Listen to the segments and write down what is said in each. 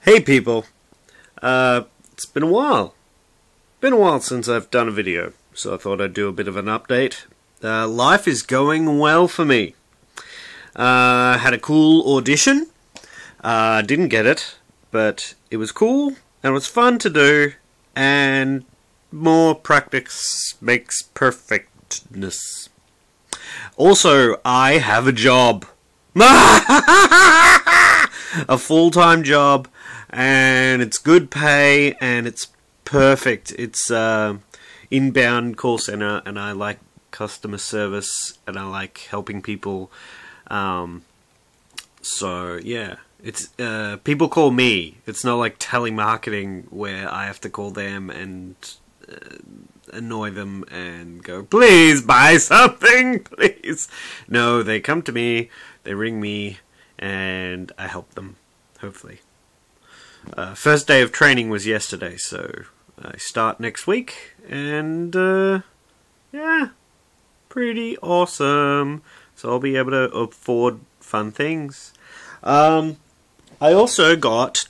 Hey people, it's been a while. Been a while since I've done a video, so I thought I'd do a bit of an update. Life is going well for me. Had a cool audition. Didn't get it, but it was cool, and it was fun to do, and more practice makes perfectness. Also, I have a job. A full-time job, and it's good pay, and it's perfect. It's inbound call center, and I like customer service, and I like helping people. So yeah, it's people call me. It's not like telemarketing where I have to call them and annoy them and go, please buy something, please. No, they come to me, they ring me, and I help them, hopefully. First day of training was yesterday, so I start next week, and yeah, pretty awesome. So I'll be able to afford fun things. I also got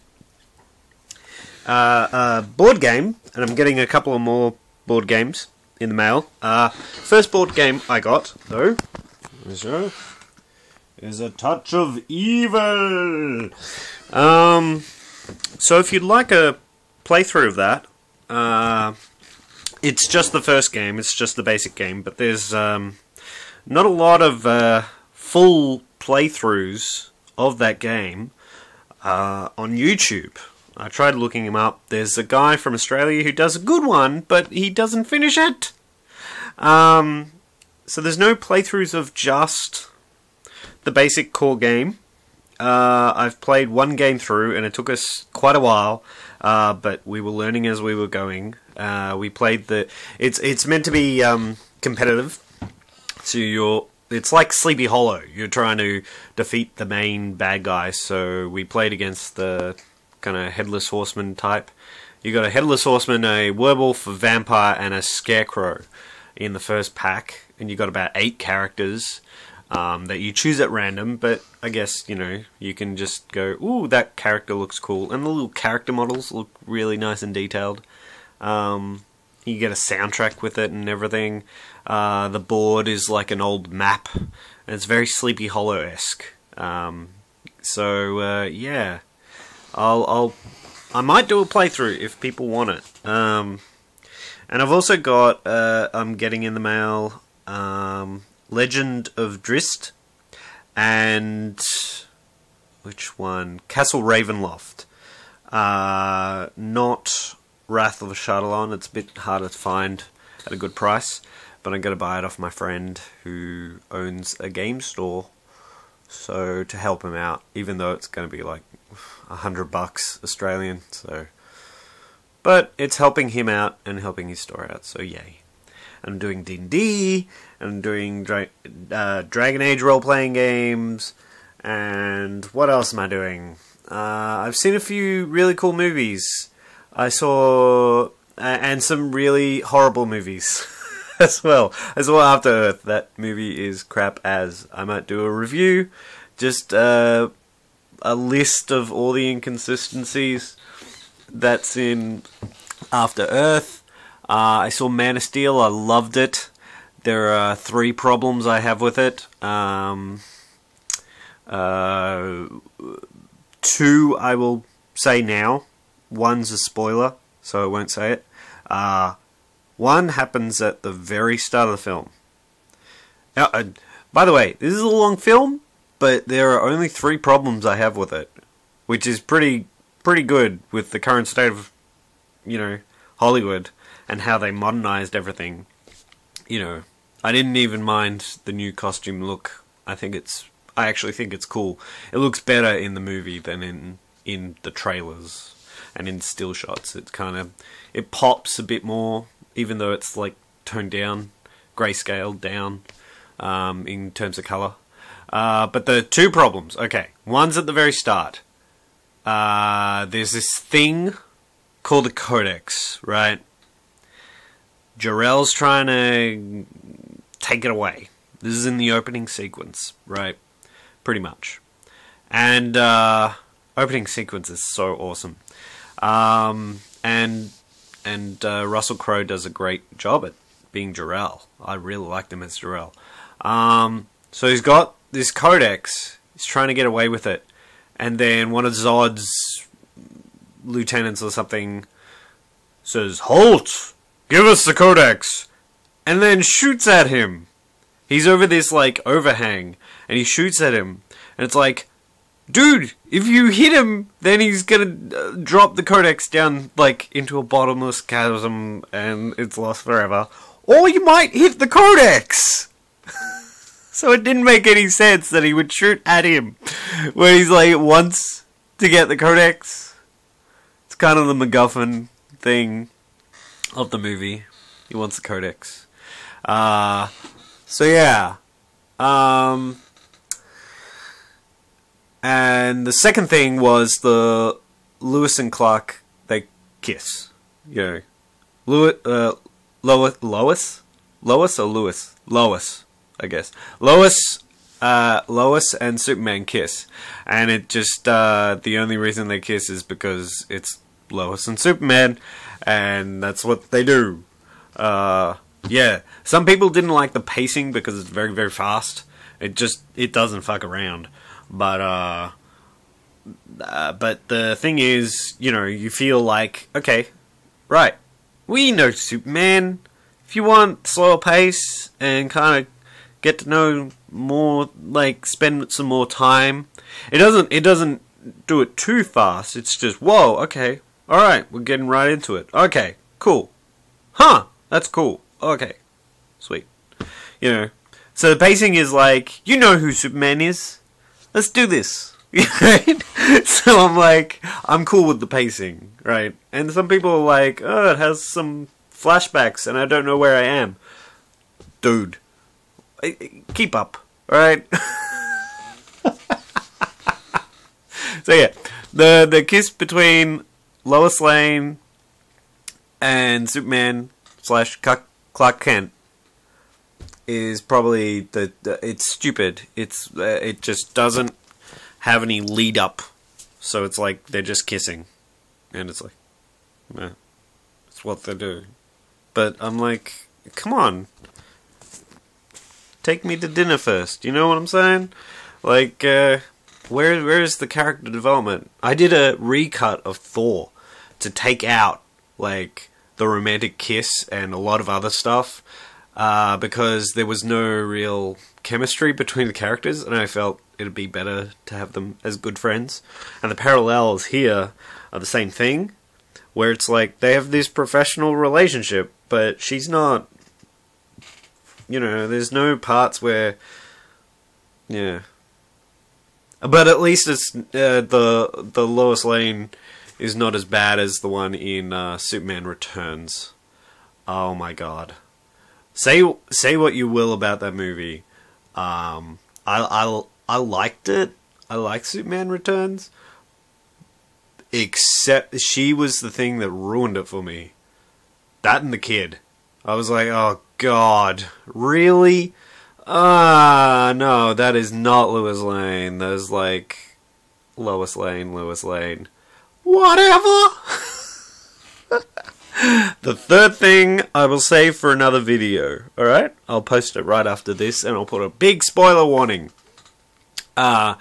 a board game, and I'm getting a couple of more board games in the mail. First board game I got, though, is A Touch of Evil. So if you'd like a playthrough of that, it's just the first game, it's just the basic game, but there's not a lot of full playthroughs of that game on YouTube. I tried looking him up. There's a guy from Australia who does a good one, but he doesn't finish it. So there's no playthroughs of just the basic core game. I've played one game through, and it took us quite a while, but we were learning as we were going. We played the... It's meant to be competitive, so it's like Sleepy Hollow. You're trying to defeat the main bad guy, so we played against the kind of Headless Horseman type. You got a Headless Horseman, a Werewolf, a Vampire, and a Scarecrow in the first pack, and you got about 8 characters that you choose at random, but I guess, you know, you can just go, ooh, that character looks cool, and the little character models look really nice and detailed. You get a soundtrack with it and everything. The board is like an old map, and it's very Sleepy Hollow-esque. So yeah, I might do a playthrough if people want it. And I've also got, I'm getting in the mail, Legend of Drizzt, and which one? Castle Ravenloft. Not Wrath of Shadowlands. It's a bit harder to find at a good price, but I'm going to buy it off my friend who owns a game store, so to help him out, even though it's going to be like $100 Australian. So, but it's helping him out and helping his store out. So yay! I'm doing D&D, and I'm doing Dragon Age role-playing games, and what else am I doing? I've seen a few really cool movies. I saw, and some really horrible movies as well. I saw After Earth. That movie is crap as. I might do a review, just a list of all the inconsistencies that's in After Earth. I saw Man of Steel. I loved it. There are 3 problems I have with it. 2 I will say now. 1's a spoiler, so I won't say it. 1 happens at the very start of the film. Now, by the way, this is a long film, but there are only 3 problems I have with it, which is pretty good with the current state of, you know, Hollywood and how they modernized everything. You know, I didn't even mind the new costume look. I actually think it's cool. It looks better in the movie than in the trailers and in still shots. It pops a bit more, even though it's like toned down, grayscaled down in terms of color. But the 2 problems, okay. 1's at the very start. There's this thing called the Codex, right? Jarell's trying to take it away. This is in the opening sequence, right? Pretty much. And opening sequence is so awesome. And Russell Crowe does a great job at being Jor-El. I really liked him as Jor-El. So he's got this codex. He's trying to get away with it. And then one of Zod's lieutenants or something says, "Halt! Give us the codex!" And then shoots at him. He's over this, like, overhang. And he shoots at him. And it's like, dude, if you hit him, then he's gonna drop the codex down, like, into a bottomless chasm, and it's lost forever. Or you might hit the codex! So it didn't make any sense that he would shoot at him when he's, like, wants to get the codex. It's kind of the MacGuffin thing of the movie. He wants the codex. So yeah. And the second thing was the Lewis and Clark, they kiss. You know, Lois, I guess. Lois and Superman kiss. And it just, the only reason they kiss is because it's Lois and Superman, and that's what they do. Yeah. Some people didn't like the pacing because it's very, very fast. It doesn't fuck around. But the thing is, you know, you feel like, okay, right, we know Superman. If you want slower pace and kind of get to know more, like, spend some more time, it doesn't do it too fast. It's just, whoa, okay, alright, we're getting right into it. Okay, cool. Huh, that's cool. Okay, sweet. You know, so the pacing is like, you know who Superman is. Let's do this. So I'm like, I'm cool with the pacing, right? And some people are like, oh, it has some flashbacks and I don't know where I am. Dude, keep up, alright? So yeah, the kiss between Lois Lane and Superman / Clark Kent is probably it's stupid. It just doesn't have any lead up, so it's like they're just kissing, and it's like, yeah, it's what they do. But I'm like, come on, take me to dinner first. You know what I'm saying? Like, where is the character development? I did a recut of Thor to take out like the romantic kiss and a lot of other stuff. Because there was no real chemistry between the characters, and I felt it'd be better to have them as good friends. And the parallels here are the same thing, where it's like they have this professional relationship, but she's not. You know, there's no parts where, yeah. But at least it's the Lois Lane is not as bad as the one in Superman Returns. Oh my god. Say what you will about that movie. I liked it. I liked Superman Returns. Except she was the thing that ruined it for me. That and the kid. I was like, oh god, really? No, that is not Lois Lane. That is like Lois Lane. Whatever. The third thing I will save for another video, alright? I'll post it right after this, and I'll put a big spoiler warning. And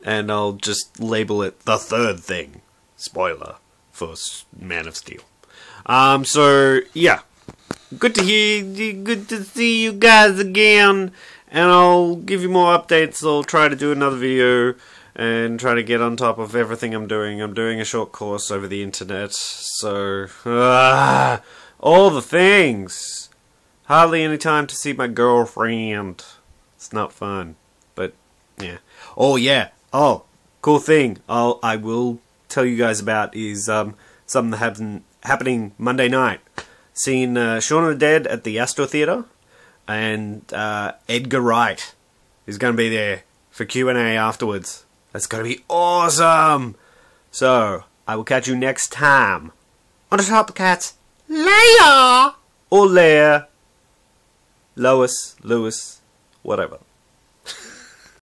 I'll just label it the third thing. Spoiler for Man of Steel. So, yeah. Good to see you guys again, and I'll give you more updates. I'll try to do another video and try to get on top of everything I'm doing. I'm doing a short course over the internet, so all the things. Hardly any time to see my girlfriend. It's not fun, but yeah. Oh yeah. Oh, cool thing. I will tell you guys about is something that happening Monday night. Seeing Shaun of the Dead at the Astor Theatre, and Edgar Wright is going to be there for Q&A afterwards. That's going to be awesome! So, I will catch you next time on the Top Cats. Leia! Or Leia. Lois, Lewis, whatever.